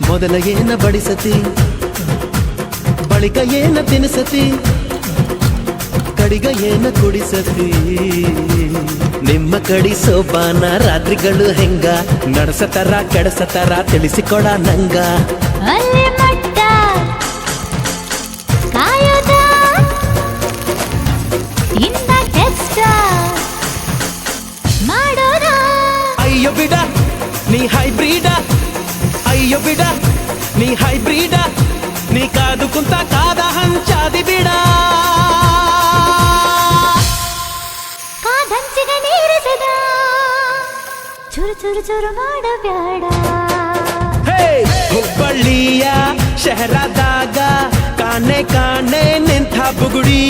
ಮೊದಲ ಏನ ಬಡಿಸತಿ ಬಳಿಕ ಏನ ತಿನಿಸತಿ ಕಡಿಗ ಏನ ಕುಡಿಸತಿ ನಿಮ್ಮ ಕಡಿ ಸೋಪಾನ ರಾತ್ರಿಗಳು ಹೆಂಗ ನಡೆಸತರ ಕೆಡಸತರ ತಿಳಿಸಿಕೊಡ ನಂಗ ಅಲ್ಲಿ ಮಟ್ಟ ಕಾಯೋದ ಇಂದ ಟೆಸ್ಟ್ ಮಾಡೋದ ಅಯ್ಯೋ ಬಿಡ ನೀ ಹೈಬ್ರಿಡ ಅಯ್ಯೋ ಬಿಡ ನೀ ಹೈಬ್ರಿಡ ನೀ ಕಾದು ಕುಂತ ಕಾದ ಹಂಚಾದಿ ಬಿಡ ಕಾದಂಚಿಗೆ ನೀರಿಸಿದ ಚುರು ಚುರು ಚುರು ಮಾಡಬ್ಯಾಡ ಹುಬ್ಬಳ್ಳಿಯ ಶಹರದಾಗ ಕಾಣೆ ಕಾಣೆ ನಿಂತ ಬುಗುಡಿ